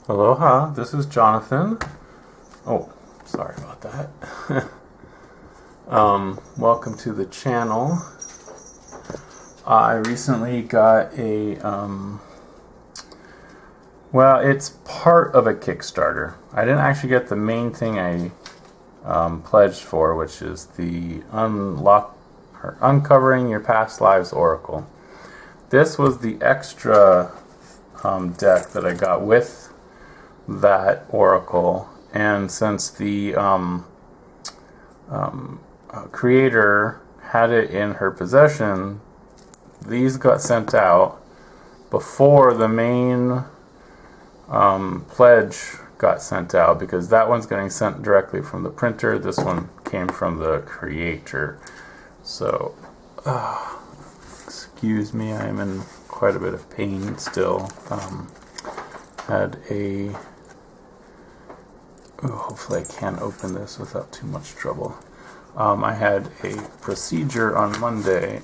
Aloha, this is Jonathan. Oh, sorry about that. Welcome to the channel. I recently got well, it's part of a Kickstarter. I didn't actually get the main thing I pledged for, which is the Uncovering Your Past Lives Oracle. This was the extra deck that I got with that oracle, and since the creator had it in her possession, these got sent out before the main pledge got sent out, because that one's getting sent directly from the printer. This one came from the creator. So excuse me, I'm in quite a bit of pain still. Hopefully I can open this without too much trouble. I had a procedure on Monday,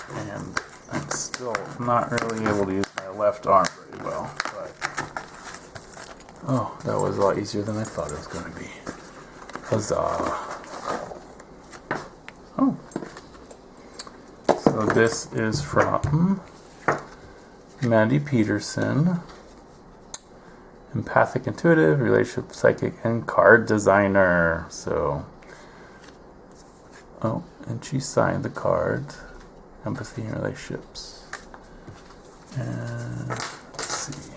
and I'm still not really able to use my left arm very well. But that was a lot easier than I thought it was going to be. Huzzah! Oh, so this is from Mandy Peterson. Empathic, intuitive, relationship, psychic, and card designer. So, and she signed the card. Empathy and relationships. And let's see.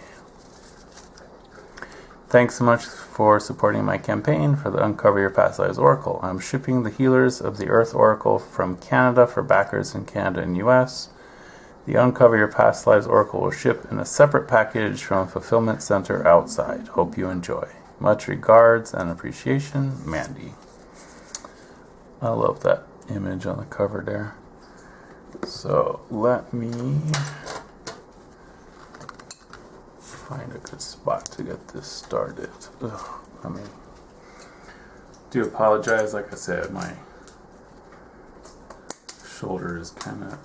Thanks so much for supporting my campaign for the Uncover Your Past Lives Oracle. I'm shipping the Healers of the Earth Oracle from Canada for backers in Canada and US. The Uncover Your Past Lives Oracle will ship in a separate package from a fulfillment center outside. Hope you enjoy. Much regards and appreciation, Mandy. I love that image on the cover there. So let me find a good spot to get this started. Do apologize. Like I said, my shoulder is kind of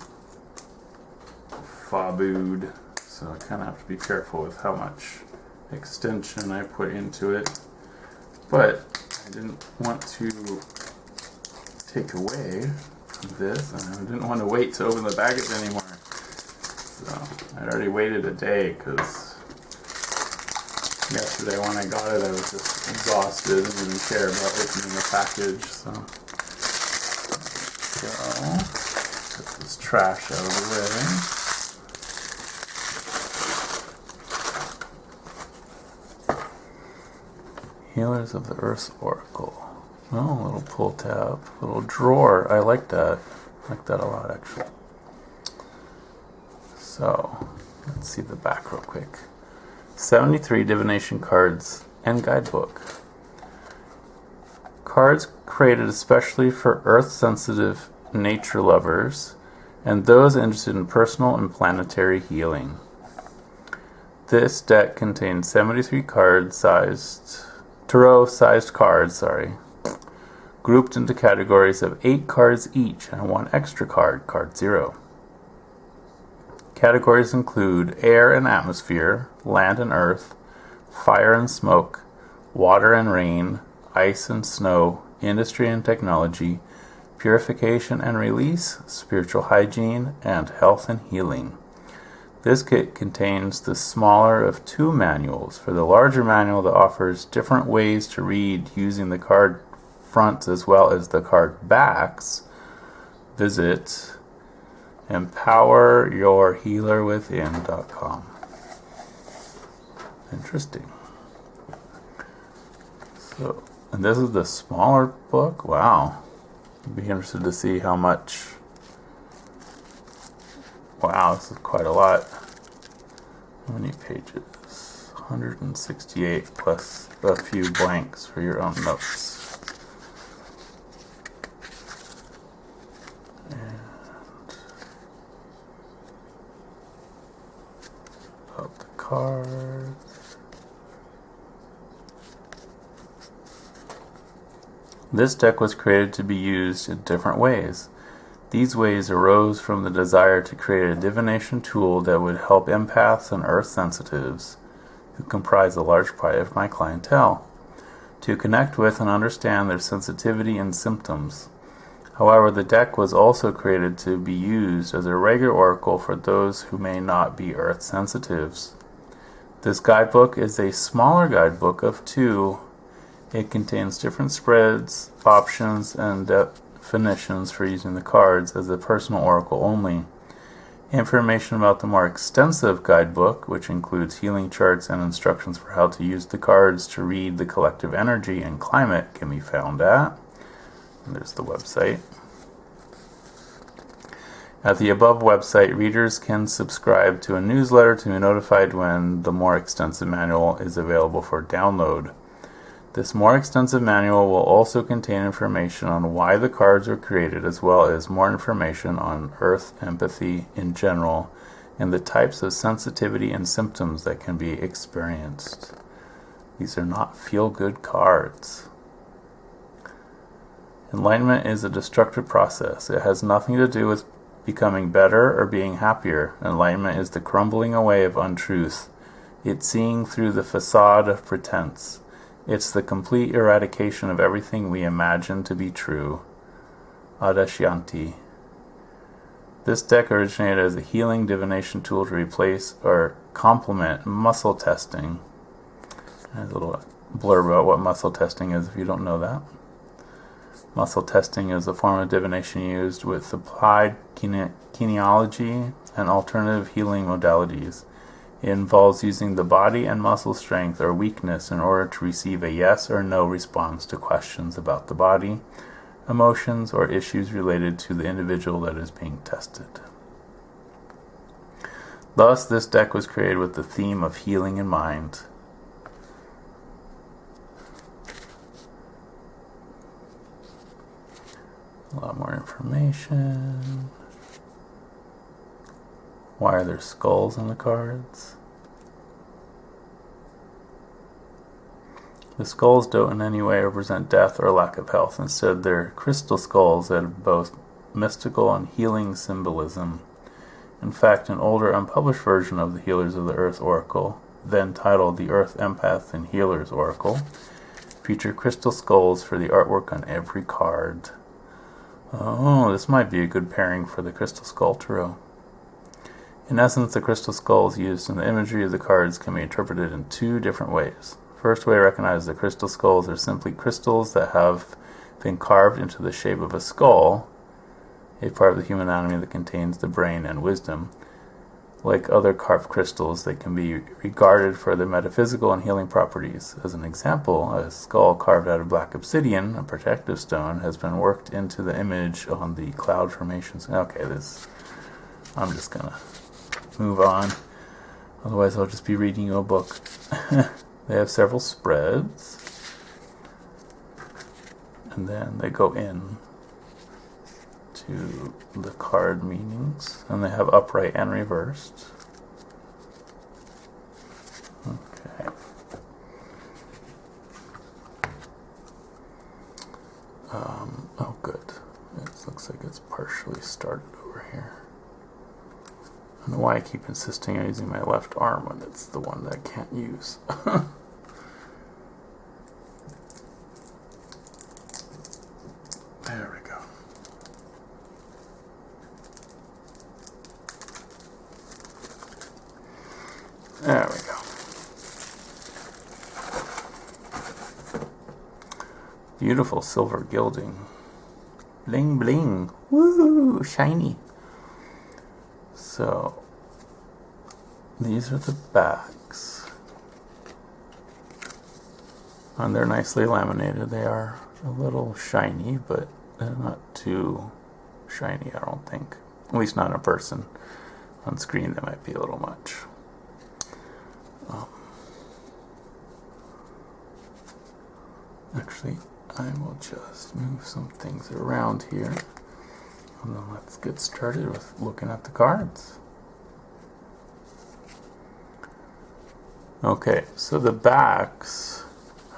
fabooed, so I kind of have to be careful with how much extension I put into it, but I didn't want to take away this, and I didn't want to wait to open the package anymore, so I'd already waited a day, because yesterday when I got it I was just exhausted and didn't care about opening the package. So get this trash out of the way. Healers of the Earth's Oracle. Oh, a little pull tab, little drawer. I like that. I like that a lot, actually. So, let's see the back real quick. 73 divination cards and guidebook. Cards created especially for Earth-sensitive nature lovers and those interested in personal and planetary healing. This deck contains 73 Tarot-sized cards, grouped into categories of 8 cards each and 1 extra card, card 0. Categories include air and atmosphere, land and earth, fire and smoke, water and rain, ice and snow, industry and technology, purification and release, spiritual hygiene, and health and healing. This kit contains the smaller of 2 manuals. For the larger manual that offers different ways to read using the card fronts as well as the card backs, visit empoweryourhealerwithin.com. Interesting. So, and this is the smaller book. Wow. I'd be interested to see how much. Wow, this is quite a lot. How many pages? 168 plus a few blanks for your own notes. And out the cards. This deck was created to be used in different ways. These ways arose from the desire to create a divination tool that would help empaths and earth sensitives who comprise a large part of my clientele, to connect with and understand their sensitivity and symptoms. However, the deck was also created to be used as a regular oracle for those who may not be earth sensitives. This guidebook is a smaller guidebook of 2. It contains different spreads, options, and definitions for using the cards as a personal oracle only. Information about the more extensive guidebook, which includes healing charts and instructions for how to use the cards to read the collective energy and climate, can be found at, and there's the website. At the above website, readers can subscribe to a newsletter to be notified when the more extensive manual is available for download. This more extensive manual will also contain information on why the cards were created, as well as more information on earth empathy in general and the types of sensitivity and symptoms that can be experienced. These are not feel-good cards. Enlightenment is a destructive process. It has nothing to do with becoming better or being happier. Enlightenment is the crumbling away of untruth. It's seeing through the facade of pretense. It's the complete eradication of everything we imagine to be true. Adashyanti. This deck originated as a healing divination tool to replace or complement muscle testing. There's a little blurb about what muscle testing is if you don't know that. Muscle testing is a form of divination used with applied kinesiology and alternative healing modalities. It involves using the body and muscle strength or weakness in order to receive a yes or no response to questions about the body, emotions, or issues related to the individual that is being tested. Thus, this deck was created with the theme of healing in mind. A lot more information. Why are there skulls on the cards? The skulls don't in any way represent death or lack of health. Instead, they're crystal skulls that have both mystical and healing symbolism. In fact, an older unpublished version of the Healers of the Earth Oracle, then titled the Earth Empath and Healers Oracle, featured crystal skulls for the artwork on every card. Oh, this might be a good pairing for the Crystal Skull Tarot. In essence, the crystal skulls used in the imagery of the cards can be interpreted in 2 different ways. First way recognizes the crystal skulls are simply crystals that have been carved into the shape of a skull, a part of the human anatomy that contains the brain and wisdom. Like other carved crystals, they can be regarded for their metaphysical and healing properties. As an example, a skull carved out of black obsidian, a protective stone, has been worked into the image on the cloud formations. Okay, I'm just gonna move on. Otherwise, I'll just be reading you a book. They have several spreads, and then they go in to the card meanings, and they have upright and reversed. Okay. Oh good. It looks like it's partially started over here. I don't know why I keep insisting on using my left arm when it's the one that I can't use. There we go. There we go. Beautiful silver gilding. Bling bling. Woo! Shiny. So, these are the backs. And they're nicely laminated. They are a little shiny, but they're not too shiny, I don't think. At least not in person. On screen, they might be a little much. Actually, I will just move some things around here. And then let's get started with looking at the cards. Okay, so the backs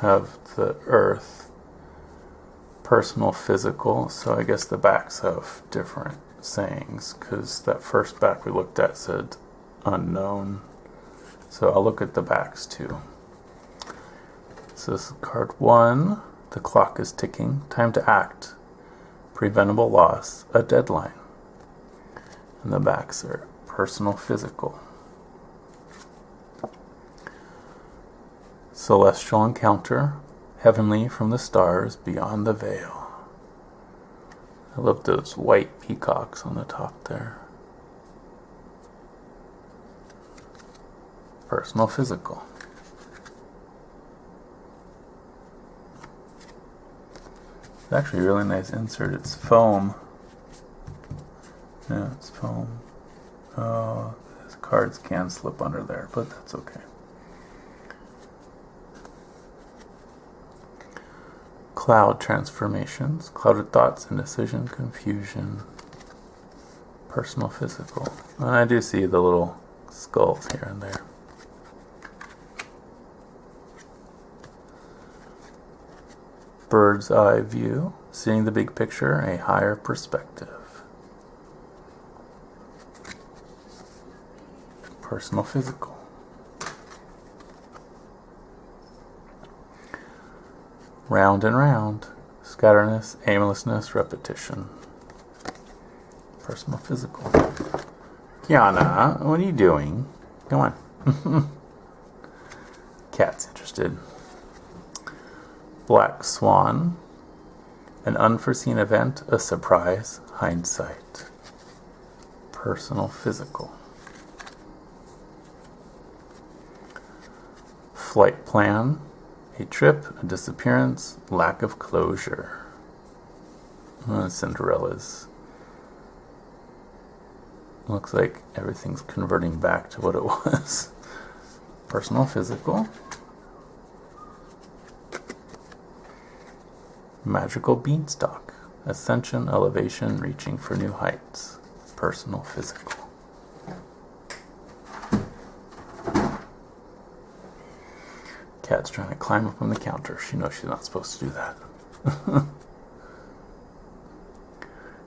have the earth, personal, physical. So I guess the backs have different sayings, because that first back we looked at said unknown. So I'll look at the backs too. So this is card 1. The clock is ticking. Time to act. Preventable loss. A deadline. And the backs are personal, physical. Celestial encounter. Heavenly from the stars beyond the veil. I love those white peacocks on the top there. Personal, physical. It's actually a really nice insert. It's foam. Yeah, it's foam. Oh, these cards can slip under there, but that's okay. Cloud transformations. Clouded thoughts, indecision, confusion. Personal, physical. And I do see the little skulls here and there. Bird's eye view, seeing the big picture, a higher perspective. Personal, physical. Round and round, scatterness, aimlessness, repetition. Personal, physical. Kiana, what are you doing? Come on. Cat's interested. Black swan, an unforeseen event, a surprise, hindsight. Personal, physical. Flight plan, a trip, a disappearance, lack of closure. Cinderella's. Looks like everything's converting back to what it was. Personal, physical. Magical beanstalk, ascension, elevation, reaching for new heights. Personal, physical. Cat's trying to climb up on the counter. She knows she's not supposed to do that.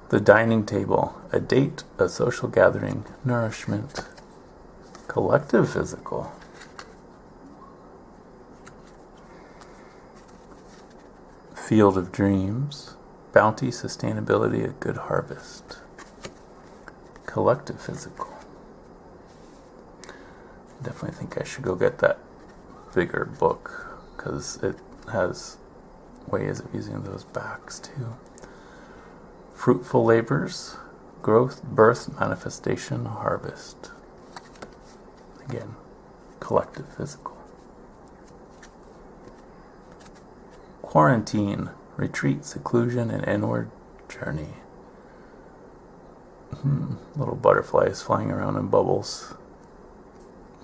The dining table, a date, a social gathering, nourishment. Collective, physical. Field of dreams, bounty, sustainability, a good harvest. Collective, physical. Definitely think I should go get that bigger book because it has ways of using those backs too. Fruitful labors, growth, birth, manifestation, harvest. Again, collective, physical. Quarantine, retreat, seclusion, and inward journey. Little butterflies flying around in bubbles.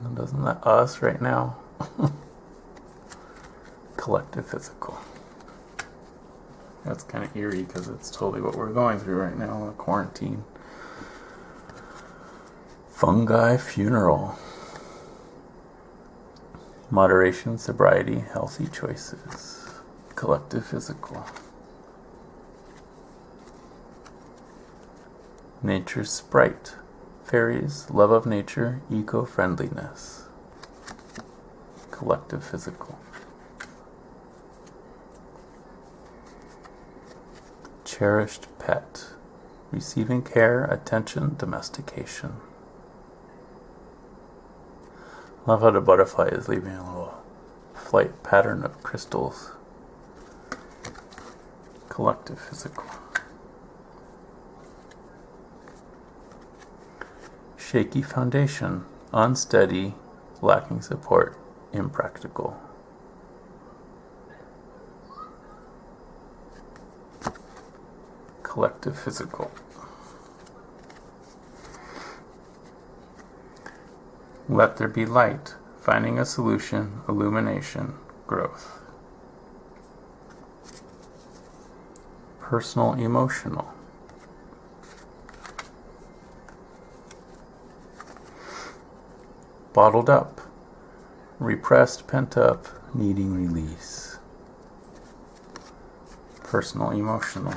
And isn't that us right now? Collective, physical. That's kind of eerie because it's totally what we're going through right now, a quarantine. Fungi, funeral. Moderation, sobriety, healthy choices. Collective, physical. Nature's sprite. Fairies, love of nature, eco-friendliness. Collective, physical. Cherished pet. Receiving care, attention, domestication. Love how the butterfly is leaving a little flight pattern of crystals. Collective, physical. Shaky foundation, unsteady, lacking support, impractical. Collective, physical. Let there be light, finding a solution, illumination, growth. Personal, emotional. Bottled up, repressed, pent up, needing release. Personal, emotional.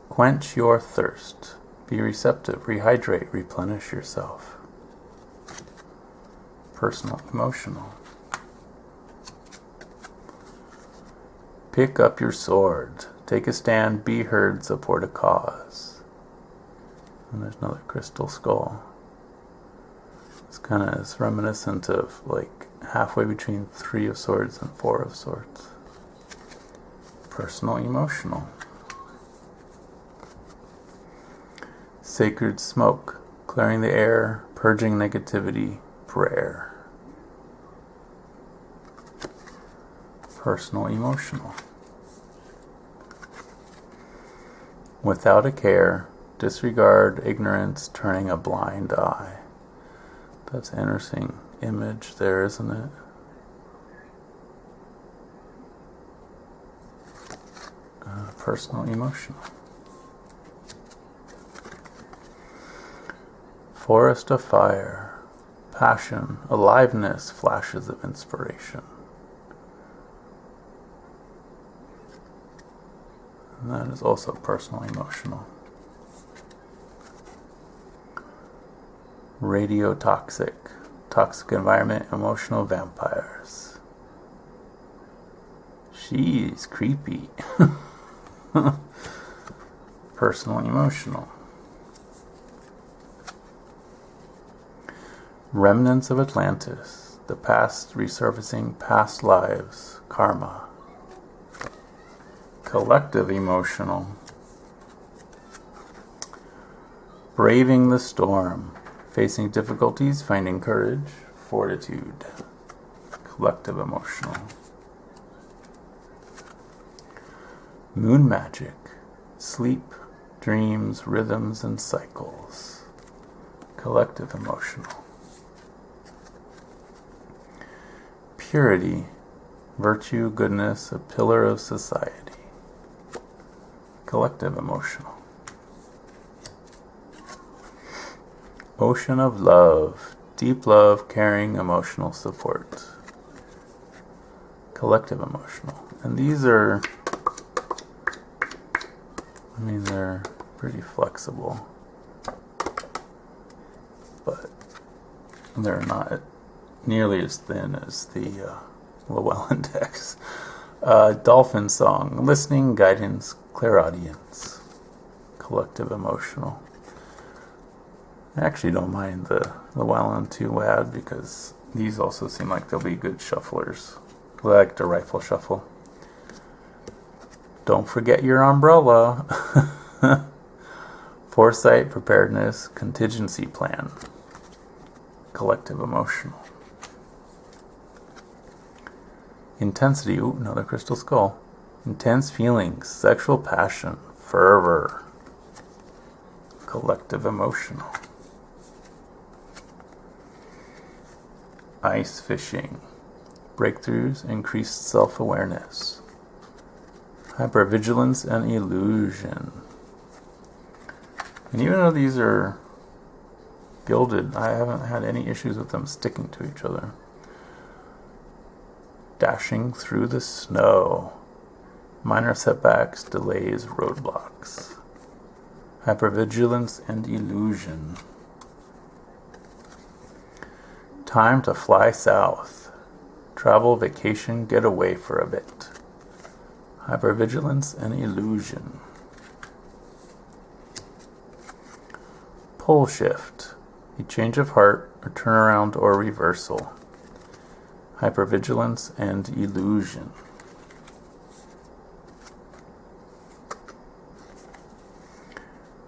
Quench your thirst, Be receptive, rehydrate, replenish yourself. Personal, emotional. Pick up your sword. Take a stand, be heard, support a cause. And there's another crystal skull. It's reminiscent of like halfway between 3 of swords and 4 of swords. Personal, emotional. Sacred smoke, clearing the air, purging negativity, prayer. Personal, emotional. Without a care, disregard, ignorance, turning a blind eye. That's an interesting image there, isn't it? Personal, emotional. Forest of fire, passion, aliveness, flashes of inspiration. And that is also personal, emotional. Radiotoxic, toxic environment, emotional vampires. She's creepy. Personal, emotional. Remnants of Atlantis, the past resurfacing, past lives, karma. Collective, emotional. Braving the storm, facing difficulties, finding courage, fortitude. Collective, emotional. Moon magic, sleep, dreams, rhythms, and cycles. Collective, emotional. Purity, virtue, goodness, a pillar of society. Collective, emotional. Ocean of love, deep love, caring, emotional support. Collective, emotional. And these are, they're pretty flexible, but they're not nearly as thin as the Llewellyn decks. Dolphin song, listening, guidance, clairaudience. Collective, emotional. I actually don't mind the Llewellyn too bad because these also seem like they'll be good shufflers. I like the rifle shuffle. Don't forget your umbrella. Foresight, preparedness, contingency plan. Collective, emotional. Intensity, ooh, another crystal skull. Intense feelings, sexual passion, fervor. Collective, emotional. Ice fishing, breakthroughs, increased self-awareness. Hypervigilance and illusion. And even though these are gilded, I haven't had any issues with them sticking to each other. Dashing through the snow. Minor setbacks, delays, roadblocks. Hypervigilance and illusion. Time to fly south. Travel, vacation, get away for a bit. Hypervigilance and illusion. Pole shift. A change of heart, a turnaround or reversal. Hypervigilance and illusion.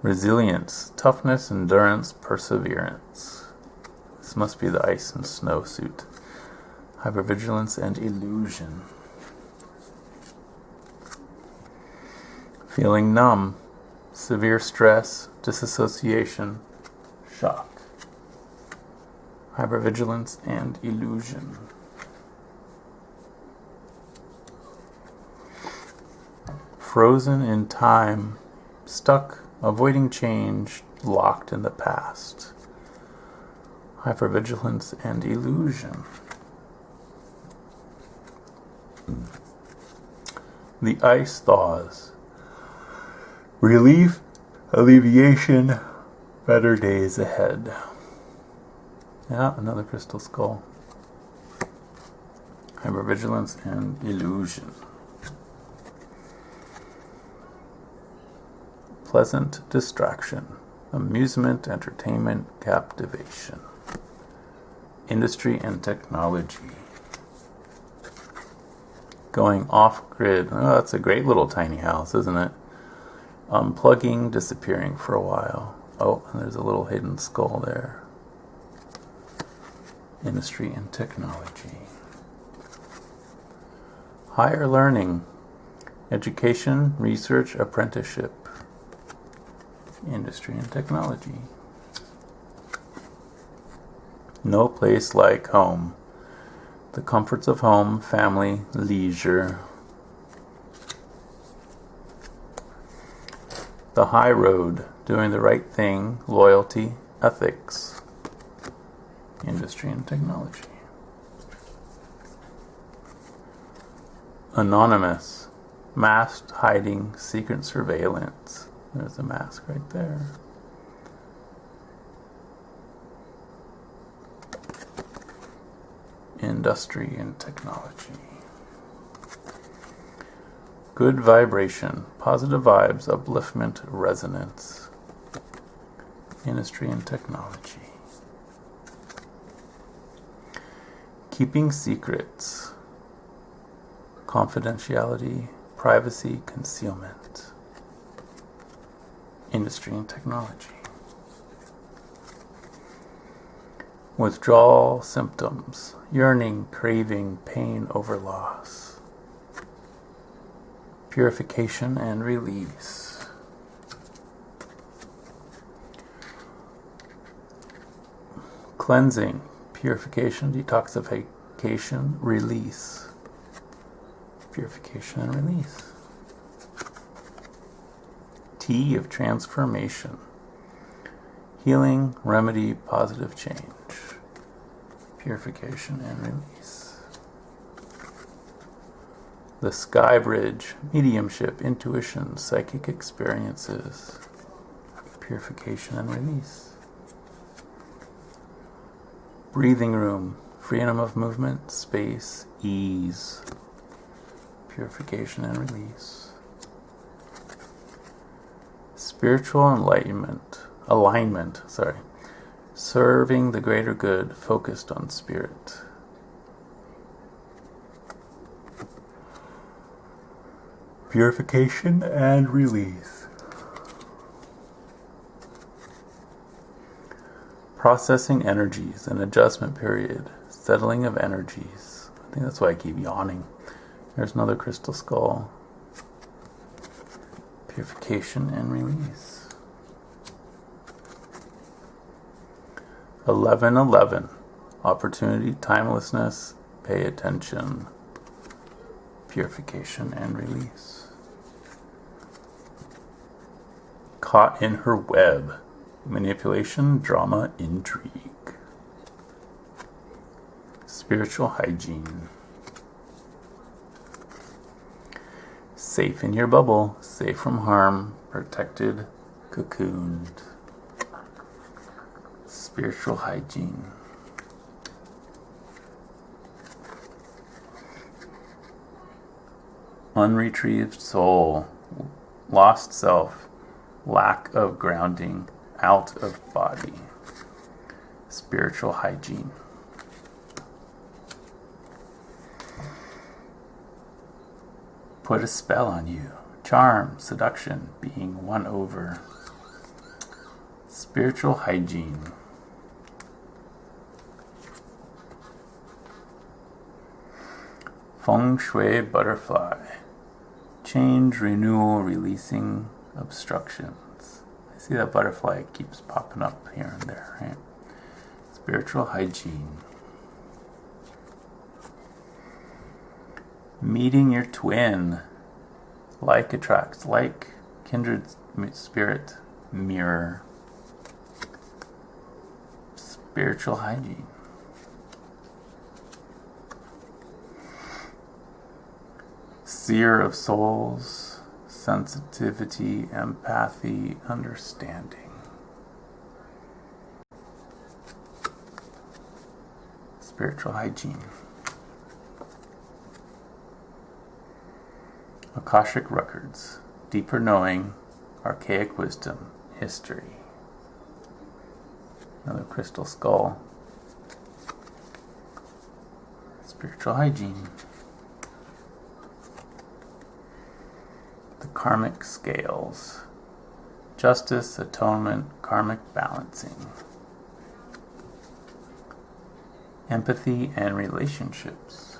Resilience, toughness, endurance, perseverance. This must be the ice and snow suit. Hypervigilance and illusion. Feeling numb, severe stress, disassociation, shock. Hypervigilance and illusion. Frozen in time, stuck, avoiding change, locked in the past. Hypervigilance and illusion. The ice thaws. Relief Alleviation, better days ahead. Yeah, another crystal skull. Hypervigilance and illusion. Pleasant distraction. Amusement, entertainment, captivation. Industry and technology. Going off-grid. Oh, that's a great little tiny house, isn't it? Unplugging, disappearing for a while. Oh, and there's a little hidden skull there. Industry and technology. Higher learning. Education, research, apprenticeship. Industry and technology. No place like home. The comforts of home, family, leisure. The high road, doing the right thing, loyalty, ethics. Industry and technology. Anonymous, masked, hiding, secret surveillance. There's a mask right there. Industry and technology. Good vibration, positive vibes, upliftment, resonance. Industry and technology. Keeping secrets, confidentiality, privacy, concealment. Industry and technology. Withdrawal symptoms, yearning, craving, pain over loss. Purification and release. Cleansing, purification, detoxification, release. Purification and release. Tea of transformation. Healing, remedy, positive change. Purification and release. The Sky Bridge, mediumship, intuition, psychic experiences. Purification and release. Breathing room, freedom of movement, space, ease. Purification and release. Spiritual alignment, serving the greater good, focused on spirit. Purification and release. Processing energies, an adjustment period, settling of energies. I think that's why I keep yawning. There's another crystal skull. Purification and release. 11:11. Opportunity, timelessness, pay attention. Purification and release. Caught in her web. Manipulation, drama, intrigue. Spiritual hygiene. Safe in your bubble, safe from harm, protected, cocooned. Spiritual hygiene. Unretrieved soul, lost self, lack of grounding, out of body. Spiritual hygiene. Put a spell on you. Charm, seduction, being won over. Spiritual hygiene. Feng Shui butterfly. Change, renewal, releasing obstructions. I see that butterfly keeps popping up here and there, right? Spiritual hygiene. Meeting your twin. Like attracts like. Kindred spirit. Mirror. Spiritual hygiene. Seer of souls. sensitivity, empathy, understanding. Spiritual hygiene. Akashic records, deeper knowing, archaic wisdom, history. Another crystal skull. Spiritual hygiene. The karmic scales. Justice, atonement, karmic balancing. Empathy and relationships.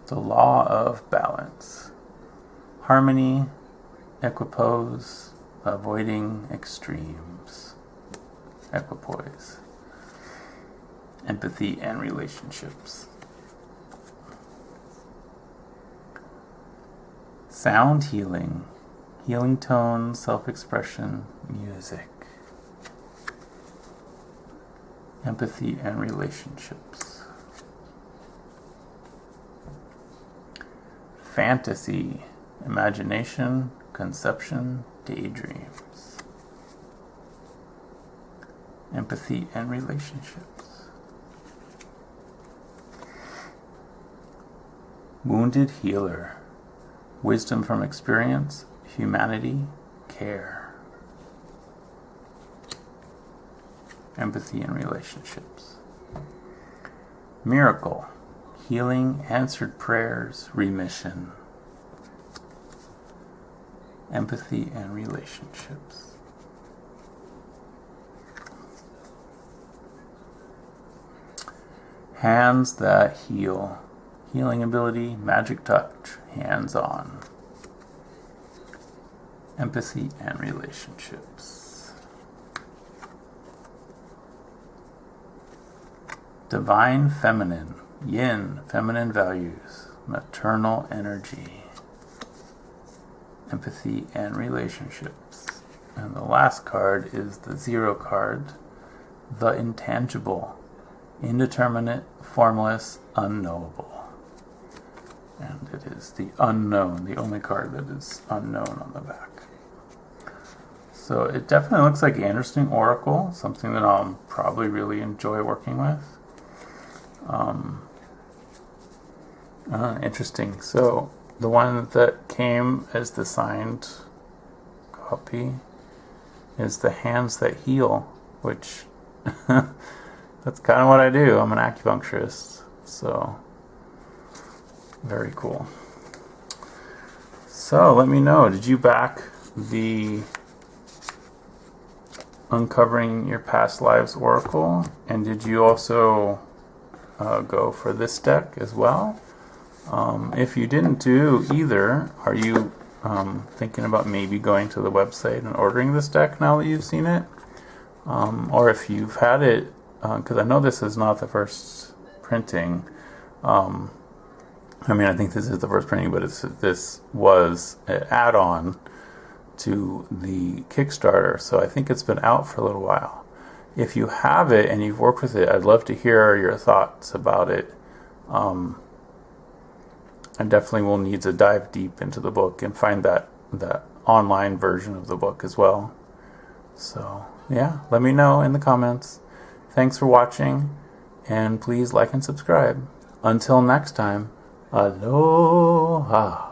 The law of balance. Harmony, equipoise, avoiding extremes. Equipoise. Empathy and relationships. Sound healing. Healing tone, self-expression, music. Empathy and relationships. Fantasy. Imagination, conception, daydreams. Empathy and relationships. Wounded healer. Wisdom from experience, humanity, care. Empathy and relationships. Miracle. Healing, answered prayers, remission. Empathy and relationships. Hands that heal. Healing ability, magic touch, hands-on. Empathy and relationships. Divine feminine, yin, feminine values, maternal energy. Empathy and relationships. And the last card is the 0 card, the intangible, indeterminate, formless, unknowable. And it is the unknown, the only card that is unknown on the back. So it definitely looks like an interesting oracle, something that I'll probably really enjoy working with. Interesting. So the one that came as the signed copy is the hands that heal, which that's kind of what I do. I'm an acupuncturist, so very cool. So let me know, did you back the Uncovering Your Past Lives Oracle? And did you also go for this deck as well? If you didn't do either, are you thinking about maybe going to the website and ordering this deck now that you've seen it? Or if you've had it, because I know this is not the first printing. I think this is the first printing, but this was an add-on to the Kickstarter, so I think it's been out for a little while. If you have it and you've worked with it, I'd love to hear your thoughts about it. I definitely will need to dive deep into the book and find that online version of the book as well. So yeah, let me know in the comments. Thanks for watching, and please like and subscribe. Until next time, aloha.